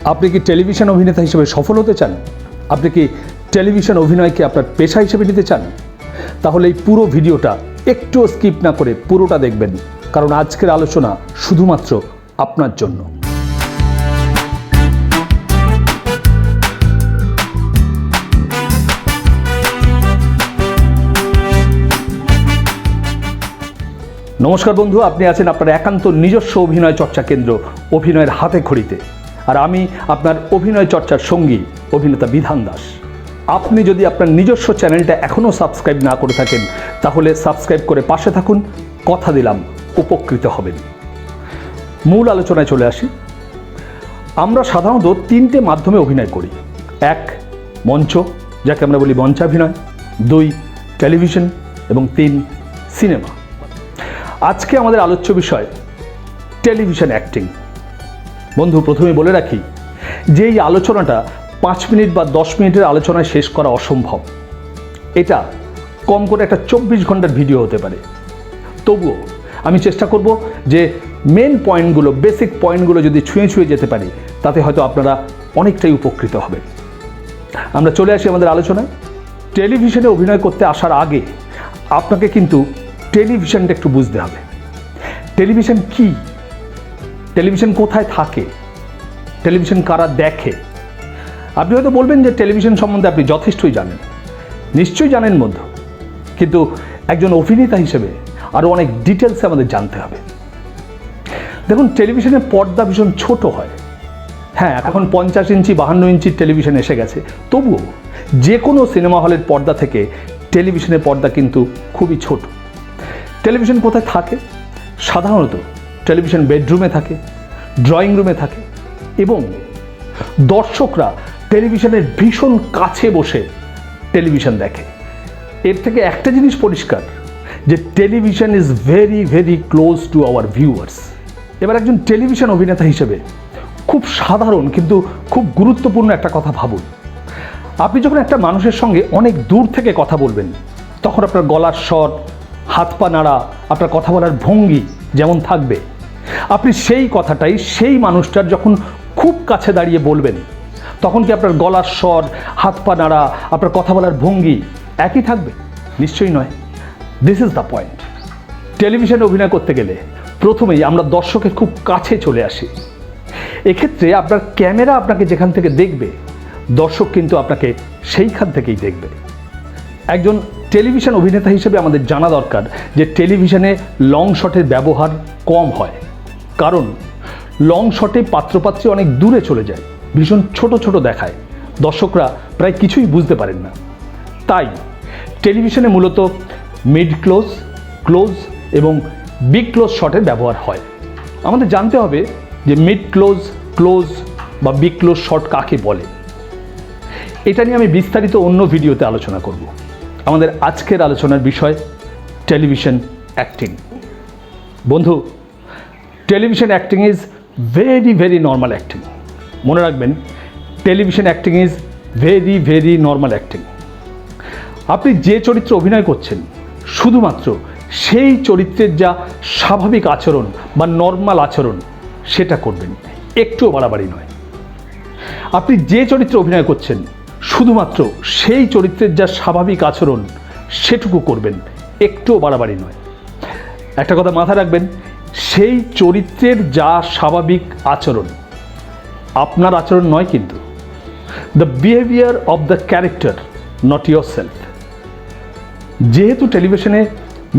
আপনি কি টেলিভিশন অভিনেতা হিসেবে সফল হতে চান? আপনি কি টেলিভিশন অভিনয়কে আপনার পেশা হিসেবে নিতে চান? তাহলে এই পুরো ভিডিওটা একটুও স্কিপ না করে পুরোটা দেখবেন, কারণ আজকের আলোচনা শুধুমাত্র আপনার জন্য। নমস্কার বন্ধু, আপনি আছেন আপনার একান্ত নিজস্ব অভিনয় চর্চা কেন্দ্র অভিনয়ের হাতেখড়িতে, আর আমি আপনার অভিনয় চর্চার সঙ্গী অভিনেতা বিধান দাস। আপনি যদি আপনার নিজস্ব চ্যানেলটা এখনও সাবস্ক্রাইব না করে থাকেন তাহলে সাবস্ক্রাইব করে পাশে থাকুন, কথা দিলাম উপকৃত হবেন। মূল আলোচনায় চলে আসি। আমরা সাধারণত তিনটে মাধ্যমে অভিনয় করি। এক, মঞ্চ, যাকে আমরা বলি মঞ্চাভিনয়। দুই, টেলিভিশন। এবং তিন, সিনেমা। আজকে আমাদের আলোচ্য বিষয় টেলিভিশন অ্যাক্টিং। বন্ধু, প্রথমে বলে রাখি যে এই আলোচনাটা 5 মিনিট বা 10 মিনিটের আলোচনায় শেষ করা অসম্ভব। এটা কম করে একটা 24 ঘন্টার ভিডিও হতে পারে। তবুও আমি চেষ্টা করব যে মেন পয়েন্টগুলো, বেসিক পয়েন্টগুলো যদি ছুঁয়ে যেতে পারি, তাতে হয়তো আপনারা অনেকটাই উপকৃত হবেন। আমরা চলে আসি আমাদের আলোচনায়। টেলিভিশনে অভিনয় করতে আসার আগে আপনাকে কিন্তু টেলিভিশনটা একটু বুঝতে হবে। টেলিভিশন কি? টেলিভিশন কোথায় থাকে? টেলিভিশন কারা দেখে? আপনি হয়তো বলবেন যে টেলিভিশন সম্বন্ধে আপনি যথেষ্টই জানেন। নিশ্চয়ই জানেন বন্ধু, কিন্তু একজন অভিনেতা হিসেবে আরও অনেক ডিটেলসে আমাদের জানতে হবে। দেখুন, টেলিভিশনের পর্দা ভীষণ ছোট হয়। হ্যাঁ, এখন 50 ইঞ্চি 52 ইঞ্চির টেলিভিশন এসে গেছে, তবুও যে কোনো সিনেমা হলের পর্দা থেকে টেলিভিশনের পর্দা কিন্তু খুবই ছোট। টেলিভিশন কোথায় থাকে? সাধারণত টেলিভিশন বেডরুমে থাকে, ড্রয়িং রুমে থাকে, এবং দর্শকরা টেলিভিশনের ভীষণ কাছে বসে টেলিভিশন দেখে। এর থেকে একটা জিনিস পরিষ্কার, যে television is very very close to our viewers. এবার একজন টেলিভিশন অভিনেতা হিসেবে খুব সাধারণ কিন্তু খুব গুরুত্বপূর্ণ একটা কথা ভাবুন। আপনি যখন একটা মানুষের সঙ্গে অনেক দূর থেকে কথা বলবেন, তখন আপনার গলার স্বর, হাত পা নাড়া, আপনার কথা বলার ভঙ্গি যেমন থাকবে, আপনি সেই কথাটাই সেই মানুষটার যখন খুব কাছে দাঁড়িয়ে বলবেন, তখন কি আপনার গলার স্বর, হাত পা নাড়া, আপনার কথা বলার ভঙ্গি একই থাকবে? নিশ্চয়ই নয়। This is the point. টেলিভিশনে অভিনয় করতে গেলে প্রথমেই আমরা দর্শকের খুব কাছে চলে আসি। এক্ষেত্রে আপনার ক্যামেরা আপনাকে যেখান থেকে দেখবে, দর্শক কিন্তু আপনাকে সেইখান থেকেই দেখবে। একজন টেলিভিশন অভিনেতা হিসেবে আমাদের জানা দরকার যে টেলিভিশনে লং শটের ব্যবহার কম হয়, কারণ লং শটে পাত্রপাত্রী অনেক দূরে চলে যায়, ভীষণ ছোট ছোট দেখায়, দর্শকরা প্রায় কিছুই বুঝতে পারেন না। তাই টেলিভিশনে মূলত মিড ক্লোজ, ক্লোজ এবং বিগ ক্লোজ শটের ব্যবহার হয়। আমাদের জানতে হবে যে মিড ক্লোজ, ক্লোজ বা বিগ ক্লোজ শট কাকে বলে। এটা নিয়ে আমি বিস্তারিত অন্য ভিডিওতে আলোচনা করব। আমাদের আজকের আলোচনার বিষয় টেলিভিশন অ্যাক্টিং। বন্ধু, television acting is very very normal acting. মনে রাখবেন, television acting is very very normal acting. আপনি যে চরিত্রে অভিনয় করছেন, শুধুমাত্র সেই চরিত্রের যা স্বাভাবিক আচরণ বা নর্মাল আচরণ সেটা করবেন, একটুও বাড়াবাড়ি নয়। আপনি যে চরিত্রে অভিনয় করছেন, শুধুমাত্র সেই চরিত্রের যা স্বাভাবিক আচরণ সেটুকু করবেন, একটুও বাড়াবাড়ি নয়। একটা কথা মাথায় রাখবেন, সেই চরিত্রের যা স্বাভাবিক আচরণ, আপনার আচরণ নয় কিন্তু। The behaviour of the character, not your self. যেহেতু টেলিভিশনে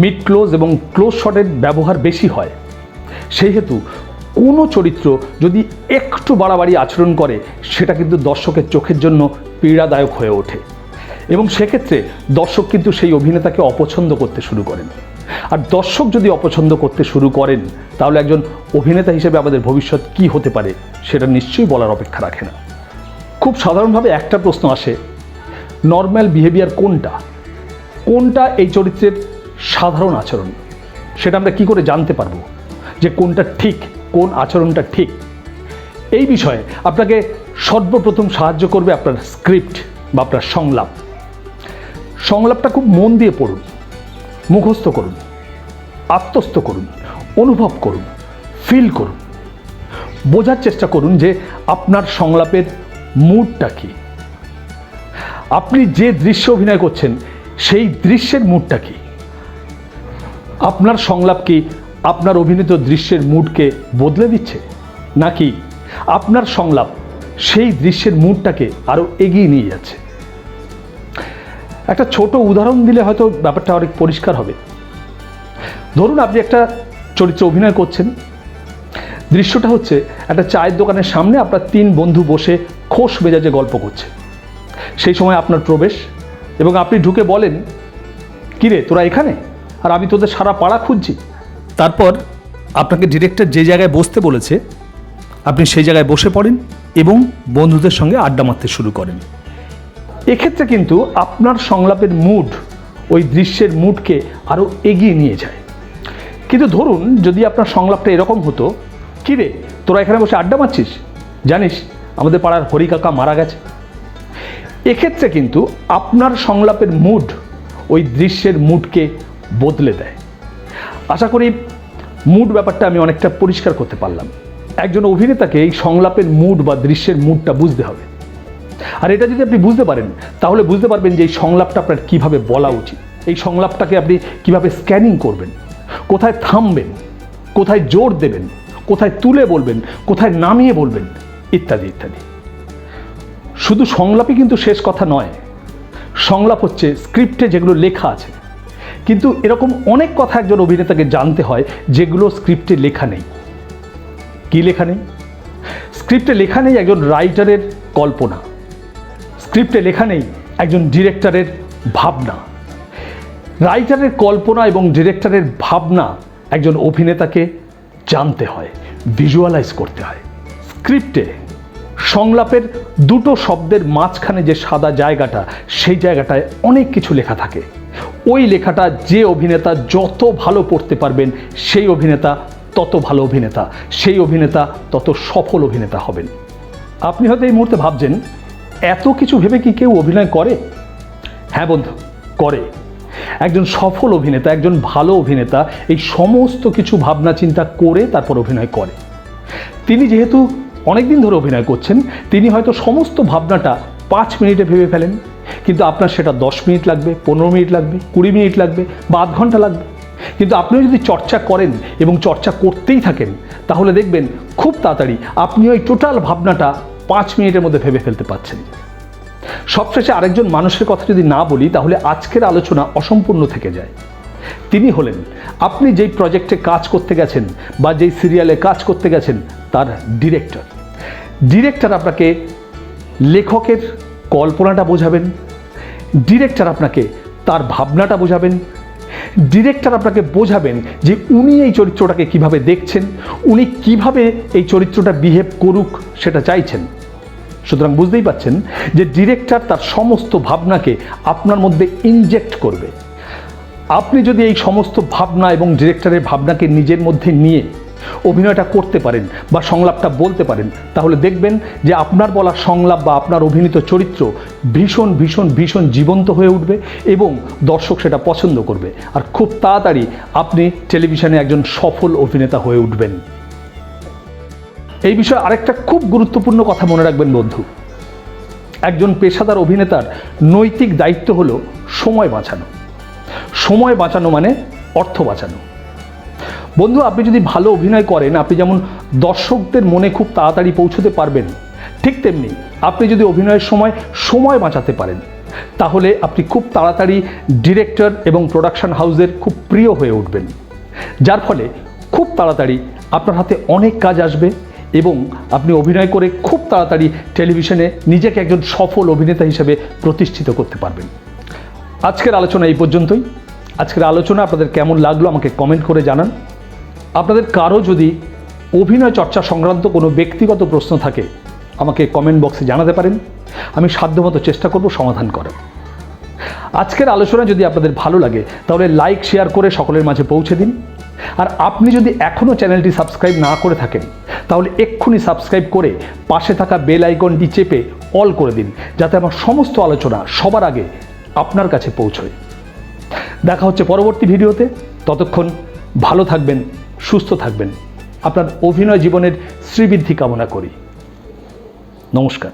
মিড ক্লোজ এবং ক্লোজ শটের ব্যবহার বেশি হয়, সেই হেতু কোনো চরিত্র যদি একটু বাড়াবাড়ি আচরণ করে, সেটা কিন্তু দর্শকের চোখের জন্য পীড়াদায়ক হয়ে ওঠে, এবং সেক্ষেত্রে দর্শক কিন্তু সেই অভিনেতাকে অপছন্দ করতে শুরু করেন। আর দর্শক যদি অপছন্দ করতে শুরু করেন, তাহলে একজন অভিনেতা হিসেবে আমাদের ভবিষ্যৎ কী হতে পারে সেটা নিশ্চয়ই বলার অপেক্ষা রাখে না। খুব সাধারণভাবে একটা প্রশ্ন আসে, নর্মাল বিহেভিয়ার কোনটা? কোনটা এই চরিত্রের সাধারণ আচরণ? সেটা আমরা কি করে জানতে পারবো যে কোনটা ঠিক, কোন আচরণটা ঠিক? এই বিষয়ে আপনাকে সর্বপ্রথম সাহায্য করবে আপনার স্ক্রিপ্ট বা আপনার সংলাপ। সংলাপটা খুব মন দিয়ে পড়ুন, মুখস্থ করুন, আত্মস্থ করুন, অনুভব করুন, ফিল করুন। বোঝার চেষ্টা করুন যে আপনার সংলাপের মুডটা কী, আপনি যে দৃশ্য অভিনয় করছেন সেই দৃশ্যের মুডটা কী। আপনার সংলাপ কি আপনার অভিনীত দৃশ্যের মুডকে বদলে দিচ্ছে, নাকি আপনার সংলাপ সেই দৃশ্যের মুডটাকে আরও এগিয়ে নিয়ে যাচ্ছে? একটা ছোট উদাহরণ দিলে হয়তো ব্যাপারটা অনেক পরিষ্কার হবে। ধরুন আপনি একটা চরিত্রে অভিনয় করছেন, দৃশ্যটা হচ্ছে একটা চায়ের দোকানের সামনে আপনার 3 বন্ধু বসে খোশ মেজাজে গল্প করছে। সেই সময় আপনার প্রবেশ এবং আপনি ঢুকে বলেন, কিরে তোরা এখানে, আর আমি তোদের সারা পাড়া খুঁজছি। তারপর আপনাকে ডিরেক্টর যে জায়গায় বসতে বলেছে আপনি সেই জায়গায় বসে পড়েন এবং বন্ধুদের সঙ্গে আড্ডা মারতে শুরু করেন। এক্ষেত্রে কিন্তু আপনার সংলাপের মুড ওই দৃশ্যের মুডকে আরও এগিয়ে নিয়ে যায়। কিন্তু ধরুন যদি আপনার সংলাপটা এরকম হতো, কিরে তোরা এখানে বসে আড্ডা মারছিস, জানিস আমাদের পাড়ার হরি কাকা মারা গেছে। এক্ষেত্রে কিন্তু আপনার সংলাপের মুড ওই দৃশ্যের মুডকে বদলে দেয়। আশা করি মুড ব্যাপারটা আমি অনেকটা পরিষ্কার করতে পারলাম। একজন অভিনেতাকে এই সংলাপের মুড বা দৃশ্যের মুডটা বুঝতে হবে, আর এটা যদি আপনি বুঝতে পারেন তাহলে বুঝতে পারবেন যে এই সংলাপটা আপনার কীভাবে বলা উচিত, এই সংলাপটাকে আপনি কীভাবে স্ক্যানিং করবেন, কোথায় থামবেন, কোথায় জোর দেবেন, কোথায় তুলে বলবেন, কোথায় নামিয়ে বলবেন, ইত্যাদি ইত্যাদি। শুধু সংলাপই কিন্তু শেষ কথা নয়। সংলাপ হচ্ছে স্ক্রিপ্টে যেগুলো লেখা আছে, কিন্তু এরকম অনেক কথা একজন অভিনেতাকে জানতে হয় যেগুলো স্ক্রিপ্টে লেখা নেই। কি লেখা নেই? স্ক্রিপ্টে লেখা নেই একজন রাইটারের কল্পনা, স্ক্রিপ্টে লেখা নেই একজন ডিরেক্টরের ভাবনা। রাইটারের কল্পনা এবং ডিরেক্টরের ভাবনা একজন অভিনেতাকে জানতে হয়, ভিজুয়ালাইজ করতে হয়। স্ক্রিপ্টে সংলাপের 2টো শব্দের মাঝখানে যে সাদা জায়গাটা, সেই জায়গাটায় অনেক কিছু লেখা থাকে। ওই লেখাটা যে অভিনেতা যত ভালো পড়তে পারবেন সেই অভিনেতা তত ভালো অভিনেতা, সেই অভিনেতা তত সফল অভিনেতা হবেন। আপনি হয়তো এই মুহূর্তে ভাবছেন, এত কিছু ভেবে কি কেউ অভিনয় করে? হ্যাঁ বন্ধু, করে। একজন সফল অভিনেতা, একজন ভালো অভিনেতা এই সমস্ত কিছু ভাবনা চিন্তা করে তারপর অভিনয় করে। তিনি যেহেতু অনেকদিন ধরে অভিনয় করছেন, তিনি হয়তো সমস্ত ভাবনাটা 5 মিনিটে ভেবে ফেলেন, কিন্তু আপনার সেটা 10 মিনিট লাগবে, 15 মিনিট লাগবে, 20 মিনিট লাগবে বা আধ ঘন্টা লাগবে। কিন্তু আপনি যদি চর্চা করেন এবং চর্চা করতেই থাকেন তাহলে দেখবেন খুব তাড়াতাড়ি আপনি ওই টোটাল ভাবনাটা 5 মিনিটের মধ্যে ভেবে ফেলতে পারছেন। সবশেষে আরেকজন মানুষের কথা যদি না বলি তাহলে আজকের আলোচনা অসম্পূর্ণ থেকে যায়। তিনি হলেন আপনি যেই প্রজেক্টে কাজ করতে গেছেন বা যেই সিরিয়ালে কাজ করতে গেছেন তার ডিরেক্টর। ডিরেক্টর আপনাকে লেখকের কল্পনাটা বোঝাবেন, ডিরেক্টর আপনাকে তার ভাবনাটা বোঝাবেন, ডিরেক্টর আপনাকে বোঝাবেন যে উনি এই চরিত্রটাকে কিভাবে দেখছেন, উনি কিভাবে এই চরিত্রটা বিহেভ করুক সেটা চাইছেন। সুতরাং বুঝতেই পাচ্ছেন যে ডিরেক্টর তার সমস্ত ভাবনাকে আপনার মধ্যে ইনজেক্ট করবে। আপনি যদি এই সমস্ত ভাবনা এবং ডিরেক্টরের ভাবনাকে নিজের মধ্যে নিয়ে অভিনয়টা করতে পারেন বা সংলাপটা বলতে পারেন তাহলে দেখবেন যে আপনার বলা সংলাপ বা আপনার অভিনীত চরিত্র ভীষণ ভীষণ ভীষণ জীবন্ত হয়ে উঠবে এবং দর্শক সেটা পছন্দ করবে, আর খুব তাড়াতাড়ি আপনি টেলিভিশনে একজন সফল অভিনেতা হয়ে উঠবেন। এই বিষয়ে আরেকটা খুব গুরুত্বপূর্ণ কথা মনে রাখবেন বন্ধু, একজন পেশাদার অভিনেতার নৈতিক দায়িত্ব হলো সময় বাঁচানো। সময় বাঁচানো মানে অর্থ বাঁচানো। বন্ধু, আপনি যদি ভালো অভিনয় করেন, আপনি যেমন দর্শকদের মনে খুব তাড়াতাড়ি পৌঁছতে পারবেন, ঠিক তেমনি আপনি যদি অভিনয়ের সময় বাঁচাতে পারেন তাহলে আপনি খুব তাড়াতাড়ি ডিরেক্টর এবং প্রোডাকশন হাউসের খুব প্রিয় হয়ে উঠবেন, যার ফলে খুব তাড়াতাড়ি আপনার হাতে অনেক কাজ আসবে এবং আপনি অভিনয় করে খুব তাড়াতাড়ি টেলিভিশনে নিজেকে একজন সফল অভিনেতা হিসেবে প্রতিষ্ঠিত করতে পারবেন। আজকের আলোচনা এই পর্যন্তই। আজকের আলোচনা আপনাদের কেমন লাগলো আমাকে কমেন্ট করে জানান। আপনাদের কারো যদি অভিনয় চর্চা সংক্রান্ত কোনো ব্যক্তিগত প্রশ্ন থাকে আমাকে কমেন্ট বক্সে জানাতে পারেন, আমি সাধ্যমতো চেষ্টা করব সমাধান করার। আজকের আলোচনা যদি আপনাদের ভালো লাগে তাহলে লাইক শেয়ার করে সকলের মাঝে পৌঁছে দিন। আর আপনি যদি এখনও চ্যানেলটি সাবস্ক্রাইব না করে থাকেন তাহলে এক্ষুনি সাবস্ক্রাইব করে পাশে থাকা বেল আইকনটি চেপে অল করে দিন, যাতে আমার সমস্ত আলোচনা সবার আগে আপনার কাছে পৌঁছয়। দেখা হচ্ছে পরবর্তী ভিডিওতে। ততক্ষণ ভালো থাকবেন, সুস্থ থাকবেন। আপনার অভিনয় জীবনের শ্রীবৃদ্ধি কামনা করি। নমস্কার।